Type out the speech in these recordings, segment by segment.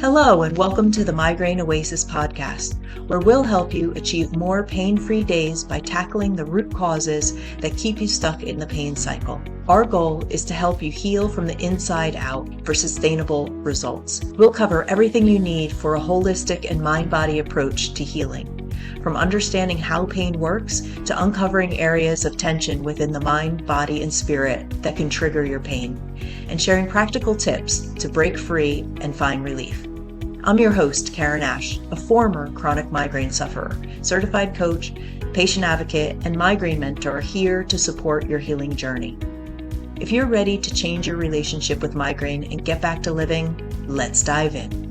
Hello, and welcome to the Migraine Oasis podcast, where we'll help you achieve more pain-free days by tackling the root causes that keep you stuck in the pain cycle. Our goal is to help you heal from the inside out for sustainable results. We'll cover everything you need for a holistic and mind-body approach to healing. From understanding how pain works to uncovering areas of tension within the mind, body, and spirit that can trigger your pain, and sharing practical tips to break free and find relief. I'm your host, Karen Ash, a former chronic migraine sufferer, certified coach, patient advocate, and migraine mentor here to support your healing journey. If you're ready to change your relationship with migraine and get back to living, let's dive in.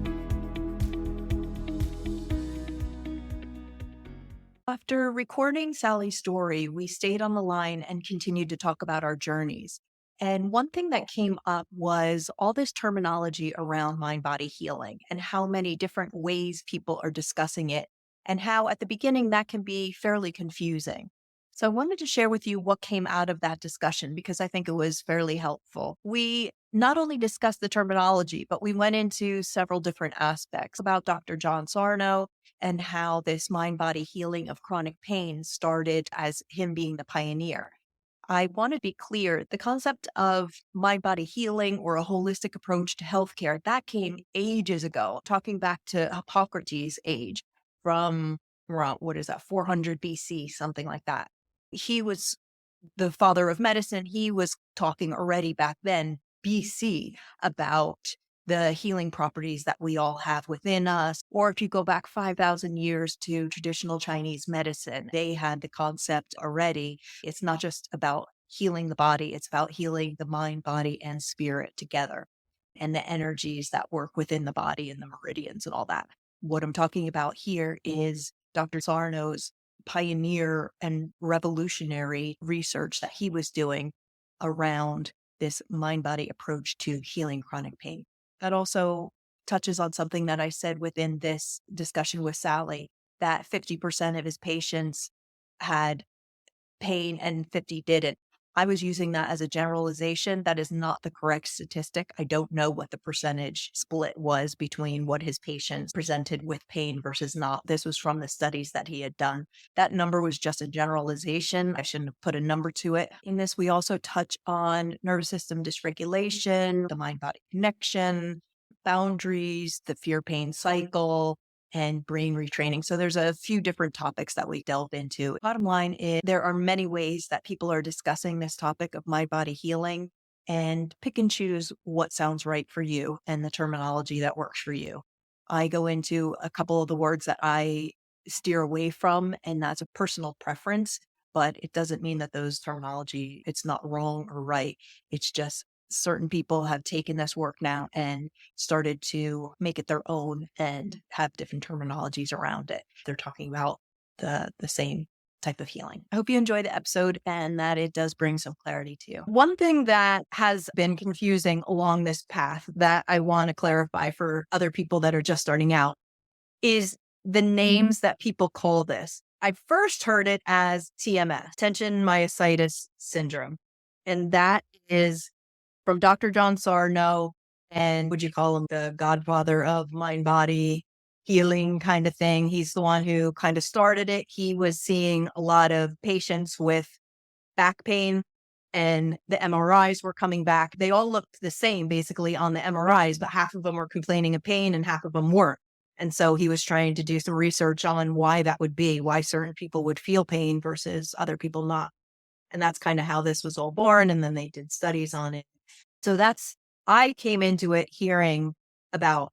After recording Sally's story, we stayed on the line and continued to talk about our journeys. And one thing that came up was all this terminology around mind-body healing and how many different ways people are discussing it and how at the beginning that can be fairly confusing. So I wanted to share with you what came out of that discussion because I think it was fairly helpful. We not only discussed the terminology, but we went into several different aspects about Dr. John Sarno and how this mind-body healing of chronic pain started as him being the pioneer. I want to be clear, the concept of mind-body healing or a holistic approach to healthcare, that came ages ago, talking back to Hippocrates' age from around, 400 BC, something like that. He was the father of medicine. He was talking already back then, BC, about the healing properties that we all have within us. Or if you go back 5,000 years to traditional Chinese medicine, they had the concept already. It's not just about healing the body, it's about healing the mind, body, and spirit together, and the energies that work within the body and the meridians and all that. What I'm talking about here is Dr. Sarno's pioneer and revolutionary research that he was doing around this mind-body approach to healing chronic pain. That also touches on something that I said within this discussion with Sally, that 50% of his patients had pain and 50 didn't. I was using that as a generalization. That is not the correct statistic. I don't know what the percentage split was between what his patients presented with pain versus not. This was from the studies that he had done. That number was just a generalization. I shouldn't have put a number to it. In this, we also touch on nervous system dysregulation, the mind-body connection, boundaries, the fear-pain cycle, and brain retraining. So there's a few different topics that we delve into. Bottom line is there are many ways that people are discussing this topic of mind-body healing, and pick and choose what sounds right for you and the terminology that works for you. I go into a couple of the words that I steer away from, and that's a personal preference, but it doesn't mean that those terminology, it's not wrong or right. It's just certain people have taken this work now and started to make it their own and have different terminologies around it. They're talking about the same type of healing. I hope you enjoy the episode and that it does bring some clarity to you. One thing that has been confusing along this path that I want to clarify for other people that are just starting out is the names that people call this. I first heard it as TMS, Tension Myositis Syndrome. And that is from Dr. John Sarno, and would you call him the godfather of mind-body healing kind of thing? He's the one who kind of started it. He was seeing a lot of patients with back pain, and the MRIs were coming back. They all looked the same basically on the MRIs, but half of them were complaining of pain and half of them weren't. And so he was trying to do some research on why that would be, why certain people would feel pain versus other people not. And that's kind of how this was all born. And then they did studies on it. So I came into it hearing about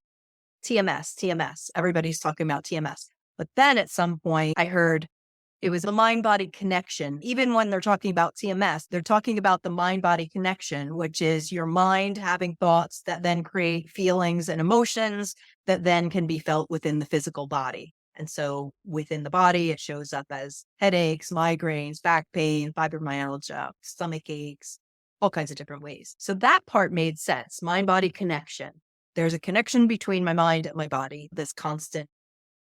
TMS. Everybody's talking about TMS. But then at some point I heard it was the mind-body connection. Even when they're talking about TMS, they're talking about the mind-body connection, which is your mind having thoughts that then create feelings and emotions that then can be felt within the physical body. And so within the body, it shows up as headaches, migraines, back pain, fibromyalgia, stomach aches, all kinds of different ways. So that part made sense. Mind-body connection. There's a connection between my mind and my body, this constant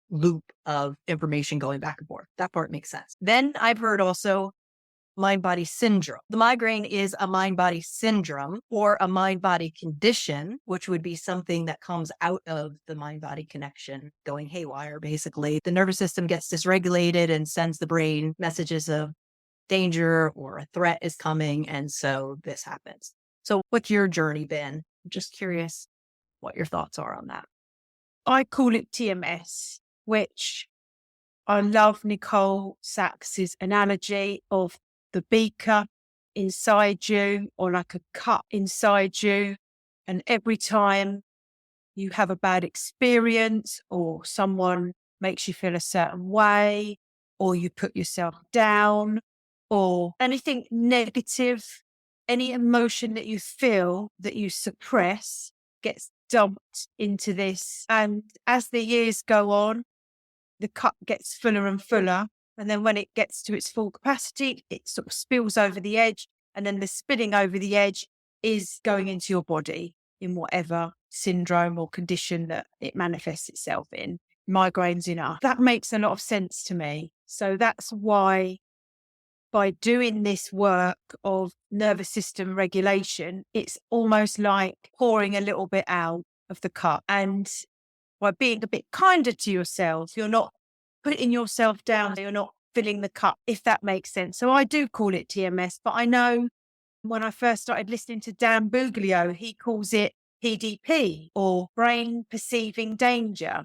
loop of information going back and forth. That part makes sense. Then I've heard also mind-body syndrome. The migraine is a mind-body syndrome or a mind-body condition, which would be something that comes out of the mind-body connection going haywire, basically. The nervous system gets dysregulated and sends the brain messages of danger or a threat is coming, and so this happens. So what's your journey been? I'm just curious what your thoughts are on that. I call it TMS, which I love Nicole Sachs's analogy of the beaker inside you or like a cup inside you. And every time you have a bad experience or someone makes you feel a certain way, or you put yourself down, or anything negative, any emotion that you feel that you suppress gets dumped into this. And as the years go on, the cup gets fuller and fuller. And then when it gets to its full capacity, it sort of spills over the edge. And then the spilling over the edge is going into your body in whatever syndrome or condition that it manifests itself in. Migraines enough. That makes a lot of sense to me. So that's why by doing this work of nervous system regulation, it's almost like pouring a little bit out of the cup. And by being a bit kinder to yourself, you're not putting yourself down, you're not filling the cup, if that makes sense. So I do call it TMS, but I know when I first started listening to Dan Buglio, he calls it PDP or brain perceiving danger.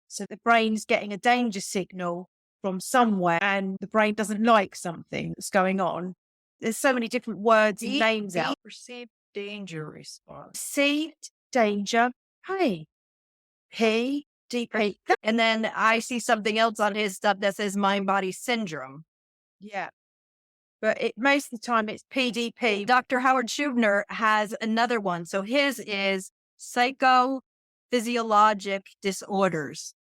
So the brain's getting a danger signal from somewhere and the brain doesn't like something that's going on. There's so many different words and names out. Perceived danger response. Perceived danger. Hey. PDP. And then I see something else on his stuff that says mind-body syndrome. Yeah. But most of the time it's PDP. Dr. Howard Schubner has another one. So his is Psychophysiological Disorders.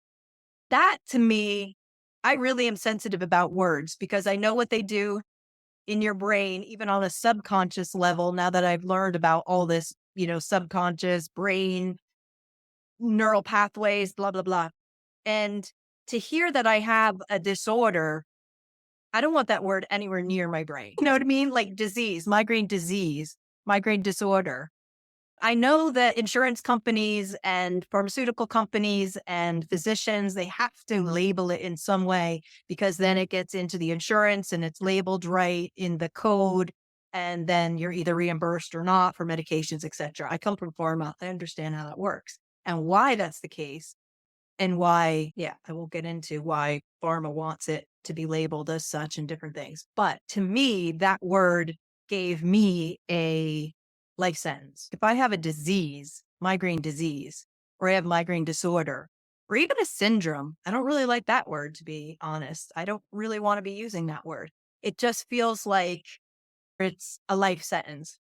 That to me, I really am sensitive about words because I know what they do in your brain, even on a subconscious level, now that I've learned about all this, subconscious brain, neural pathways, blah, blah, blah. And to hear that I have a disorder, I don't want that word anywhere near my brain. You know what I mean? Like disease, migraine disorder. I know that insurance companies and pharmaceutical companies and physicians, they have to label it in some way because then it gets into the insurance and it's labeled right in the code. And then you're either reimbursed or not for medications, etc. I come from pharma. I understand how that works and why that's the case and why, I will get into why pharma wants it to be labeled as such and different things. But to me, that word gave me a life sentence. If I have a disease, migraine disease, or I have migraine disorder, or even a syndrome, I don't really like that word, to be honest. I don't really want to be using that word. It just feels like it's a life sentence.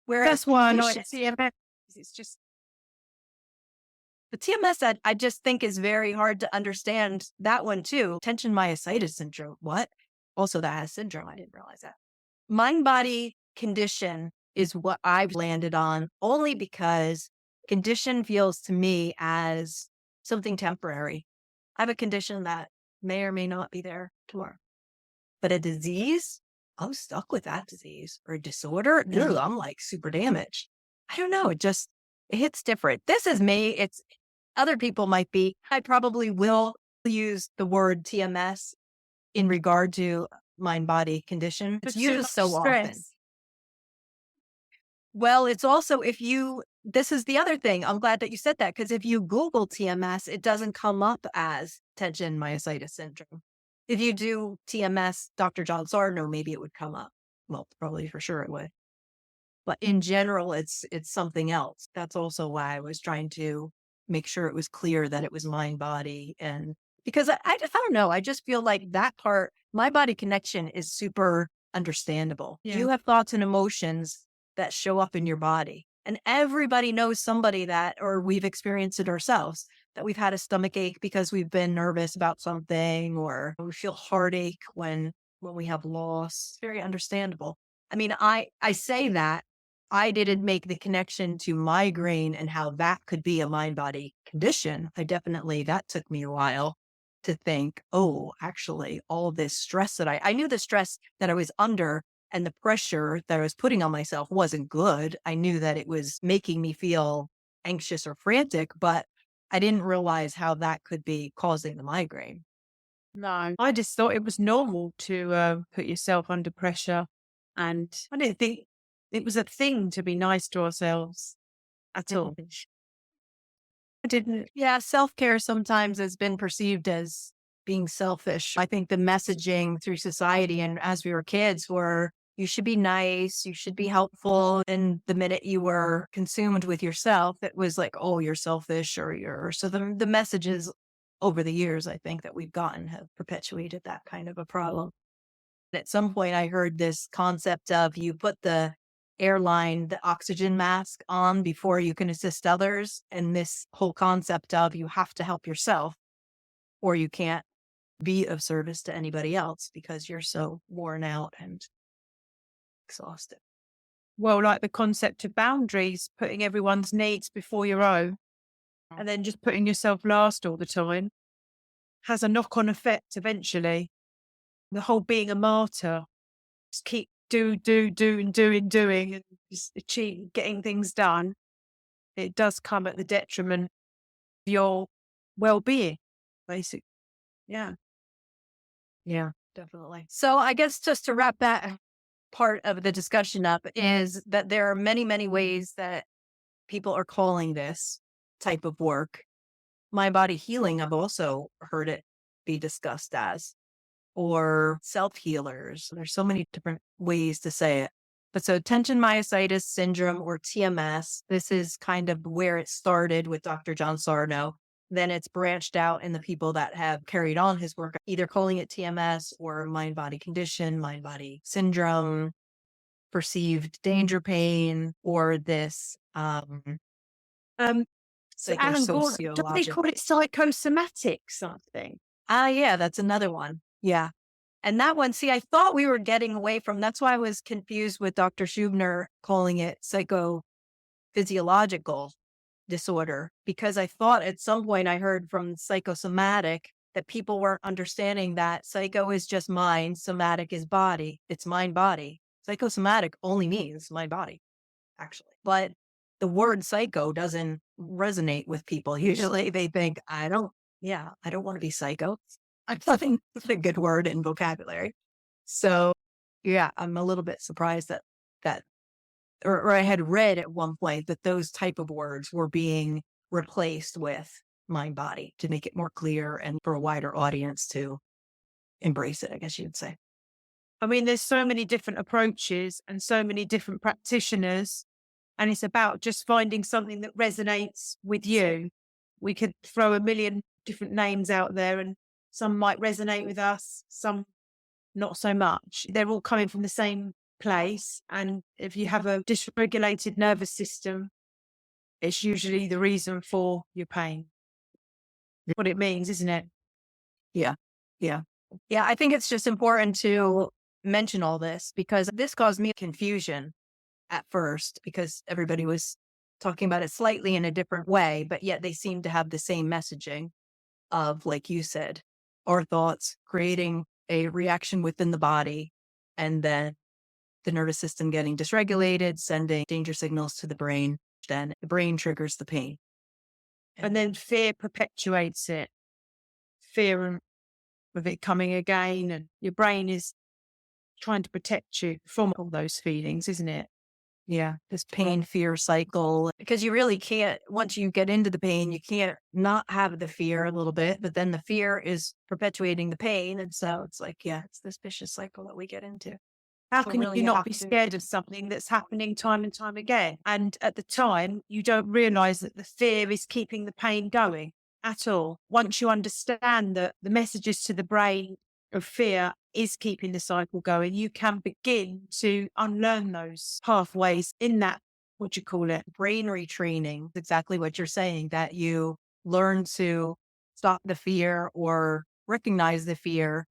Whereas that's why I know it's TMS. It's just the TMS I just think is very hard to understand that one too. Tension myositis syndrome. What? Also that has syndrome. I didn't realize that. Mind-body condition is what I've landed on only because condition feels to me as something temporary. I have a condition that may or may not be there tomorrow. But a disease, I'm stuck with that disease. Or a disorder, I'm like super damaged. I don't know. It hits different. This is me. Other people might be. I probably will use the word TMS in regard to mind-body condition. It's used so often. Well, it's also this is the other thing. I'm glad that you said that because if you Google TMS, it doesn't come up as tension myositis syndrome. If you do TMS, Dr. John Sarno, maybe it would come up. Well, probably for sure it would. But in general, it's something else. That's also why I was trying to make sure it was clear that it was mind body. And because I don't know, I just feel like that part, mind body connection is super understandable. Yeah. You have thoughts and emotions that show up in your body. And everybody knows somebody that, or we've experienced it ourselves, that we've had a stomach ache because we've been nervous about something, or we feel heartache when we have loss. It's very understandable. I mean, I say that I didn't make the connection to migraine and how that could be a mind-body condition. That took me a while to think, oh, actually, all this stress that I knew the stress that I was under and the pressure that I was putting on myself wasn't good. I knew that it was making me feel anxious or frantic, but I didn't realize how that could be causing the migraine. No, I just thought it was normal to put yourself under pressure. And I didn't think it was a thing to be nice to ourselves at all. I didn't. Yeah, self care sometimes has been perceived as being selfish. I think the messaging through society and as we were kids were you should be nice, you should be helpful. And the minute you were consumed with yourself, it was like, oh, you're selfish or you're. So the messages over the years, I think that we've gotten have perpetuated that kind of a problem. At some point, I heard this concept of you put the oxygen mask on before you can assist others. And this whole concept of you have to help yourself or you can't be of service to anybody else because you're so worn out and exhausted. Well, like the concept of boundaries, putting everyone's needs before your own, and then just putting yourself last all the time has a knock-on effect eventually. The whole being a martyr, just keep doing, and just achieve getting things done. It does come at the detriment of your well-being, basically. Yeah. Yeah, definitely. So I guess just to wrap that part of the discussion up is that there are many, many ways that people are calling this type of work. Mind body healing, I've also heard it be discussed as, or self healers. There's so many different ways to say it. But so tension myositis syndrome or TMS, this is kind of where it started with Dr. John Sarno. Then it's branched out in the people that have carried on his work, either calling it TMS or mind body condition, mind body syndrome, perceived danger pain, or this So Alan Gordon, don't they psychosociological. call it psychosomatic something? Yeah, that's another one. Yeah. And that one, see, I thought we were getting away from, that's why I was confused with Dr. Schubner calling it psychophysiological disorder, because I thought at some point I heard from psychosomatic that people weren't understanding that psycho is just mind, somatic is body. It's mind body. Psychosomatic only means mind body, actually. But the word psycho doesn't resonate with people. Usually they think, I don't want to be psycho. I think it's a good word in vocabulary. So yeah, I'm a little bit surprised that or I had read at one point that those type of words were being replaced with mind body to make it more clear and for a wider audience to embrace it, I guess you'd say. I mean, there's so many different approaches and so many different practitioners, and it's about just finding something that resonates with you. We could throw a million different names out there, and some might resonate with us, some not so much. They're all coming from the same place. And if you have a dysregulated nervous system, it's usually the reason for your pain. What it means, isn't it? Yeah. Yeah. Yeah. I think it's just important to mention all this because this caused me confusion at first because everybody was talking about it slightly in a different way, but yet they seem to have the same messaging of, like you said, our thoughts creating a reaction within the body and then the nervous system getting dysregulated, sending danger signals to the brain. Then the brain triggers the pain. And then fear perpetuates it. Fear of it coming again. And your brain is trying to protect you from all those feelings, isn't it? Yeah, this pain fear cycle. Because you really can't, once you get into the pain, you can't not have the fear a little bit, but then the fear is perpetuating the pain. And so it's like, yeah, it's this vicious cycle that we get into. How So can really you you not have be to- scared of something that's happening time and time again? And at the time, you don't realize that the fear is keeping the pain going at all. Once you understand that the messages to the brain of fear is keeping the cycle going, you can begin to unlearn those pathways in that, what do you call it? Brain retraining, exactly what you're saying, that you learn to stop the fear or recognize the fear.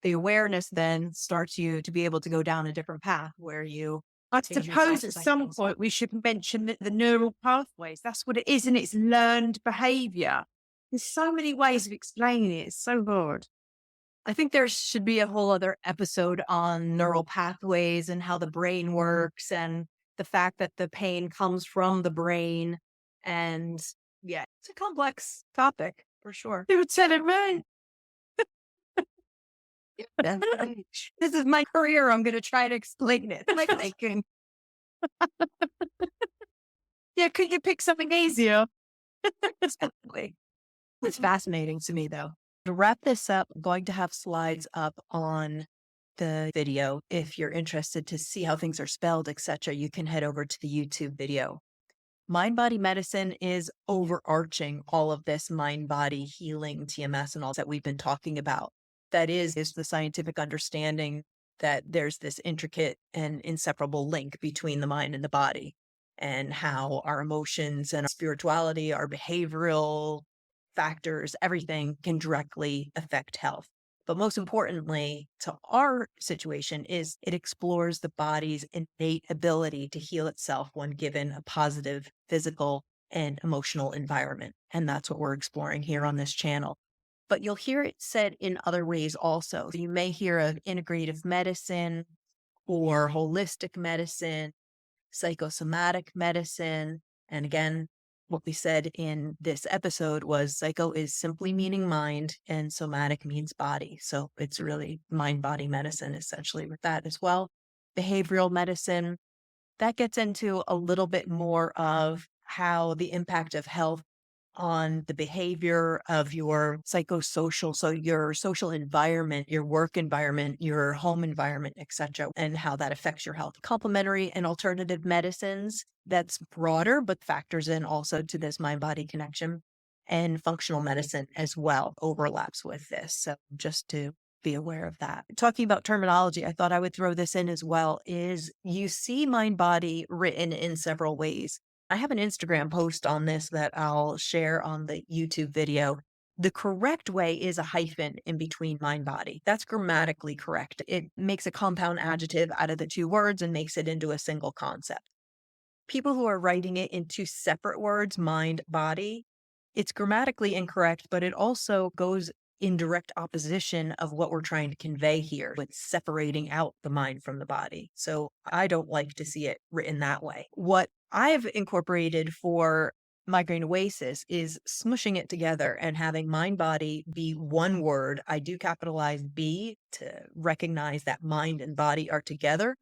The awareness then starts you to be able to go down a different path where you. I change your suppose thought at some cycles. point we should mention the neural pathways. That's what it is, and it's learned behavior. There's so many ways of explaining it. It's so hard. I think there should be a whole other episode on neural pathways and how the brain works and the fact that the pain comes from the brain. And yeah, it's a complex topic for sure. You were telling me. This is my career. I'm going to try to explain it. Like thinking. Yeah, could you pick something easier? Exactly. It's fascinating to me, though. To wrap this up, I'm going to have slides up on the video. If you're interested to see how things are spelled, etc., you can head over to the YouTube video. Mind body medicine is overarching all of this mind body healing, TMS, and all that we've been talking about. That is the scientific understanding that there's this intricate and inseparable link between the mind and the body, and how our emotions and our spirituality, our behavioral factors, everything can directly affect health. But most importantly, to our situation, is it explores the body's innate ability to heal itself when given a positive physical and emotional environment. And that's what we're exploring here on this channel. But you'll hear it said in other ways also. You may hear of integrative medicine or holistic medicine, psychosomatic medicine. And again, what we said in this episode was psycho is simply meaning mind and somatic means body. So it's really mind body medicine essentially with that as well. Behavioral medicine, that gets into a little bit more of how the impact of health on the behavior of your psychosocial, so your social environment, your work environment, your home environment, etc., and how that affects your health. Complementary and alternative medicines, that's broader, but factors in also to this mind-body connection. And functional medicine as well overlaps with this. So just to be aware of that. Talking about terminology, I thought I would throw this in as well, is you see mind-body written in several ways. I have an Instagram post on this that I'll share on the YouTube video. The correct way is a hyphen in between mind body. That's grammatically correct. It makes a compound adjective out of the two words and makes it into a single concept. People who are writing it in two separate words, mind, body, it's grammatically incorrect, but it also goes in direct opposition of what we're trying to convey here with separating out the mind from the body. So I don't like to see it written that way. What I've incorporated for migraine oasis is smushing it together and having mind body be one word. I do capitalize B to recognize that mind and body are together.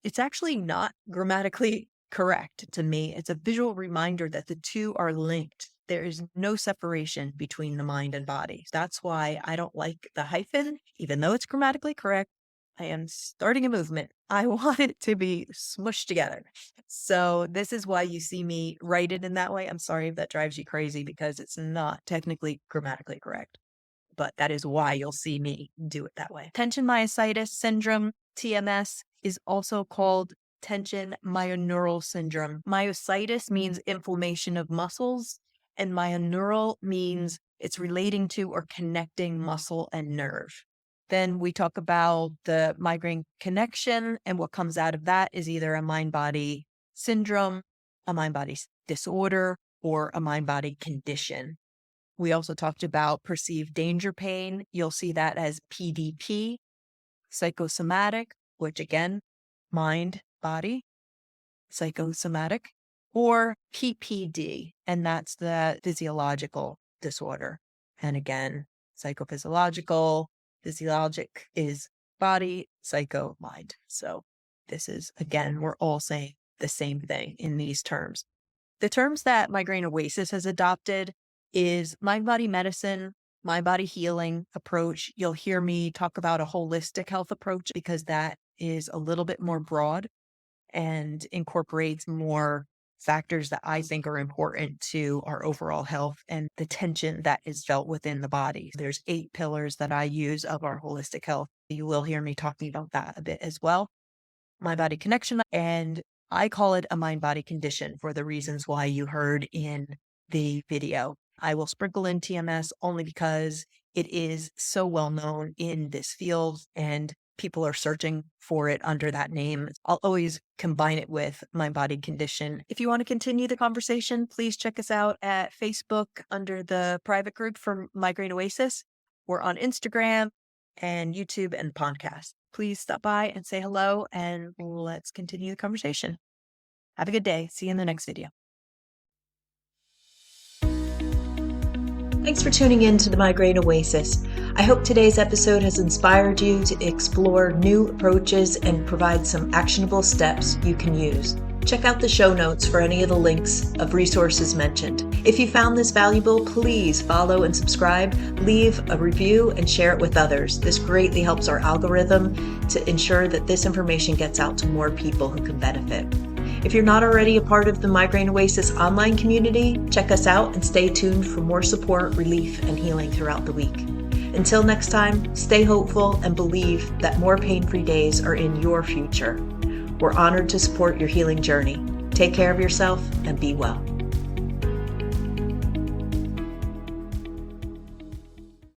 It's actually not grammatically correct to me. It's a visual reminder that the two are linked. There is no separation between the mind and body. That's why I don't like the hyphen, even though it's grammatically correct. I am starting a movement. I want it to be smushed together. So this is why you see me write it in that way. I'm sorry if that drives you crazy because it's not technically grammatically correct, but that is why you'll see me do it that way. Tension myositis syndrome, TMS, is also called tension myoneural syndrome. Myositis means inflammation of muscles, and myoneural means it's relating to or connecting muscle and nerve. Then we talk about the migraine connection, and what comes out of that is either a mind-body syndrome, a mind-body disorder, or a mind-body condition. We also talked about perceived danger pain. You'll see that as PDP, psychosomatic, which again, mind, body, psychosomatic, or PPD, and that's the physiological disorder. And again, psychophysiological, physiologic is body, psycho, mind. So this is, again, we're all saying the same thing in these terms. The terms that Migraine Oasis has adopted is mind-body medicine, mind-body healing approach. You'll hear me talk about a holistic health approach because that is a little bit more broad and incorporates more factors that I think are important to our overall health and the tension that is felt within the body. There's 8 pillars that I use of our holistic health. You will hear me talking about that a bit as well. Mind body connection, and I call it a mind body condition for the reasons why you heard in the video. I will sprinkle in TMS only because it is so well known in this field and people are searching for it under that name. I'll always combine it with MindBody Condition. If you want to continue the conversation, please check us out at Facebook under the private group for Migraine Oasis. We're on Instagram and YouTube and podcast. Please stop by and say hello, and let's continue the conversation. Have a good day. See you in the next video. Thanks for tuning in to the Migraine Oasis. I hope today's episode has inspired you to explore new approaches and provide some actionable steps you can use. Check out the show notes for any of the links of resources mentioned. If you found this valuable, please follow and subscribe, leave a review, and share it with others. This greatly helps our algorithm to ensure that this information gets out to more people who can benefit. If you're not already a part of the Migraine Oasis online community, check us out and stay tuned for more support, relief, and healing throughout the week. Until next time, stay hopeful and believe that more pain-free days are in your future. We're honored to support your healing journey. Take care of yourself and be well.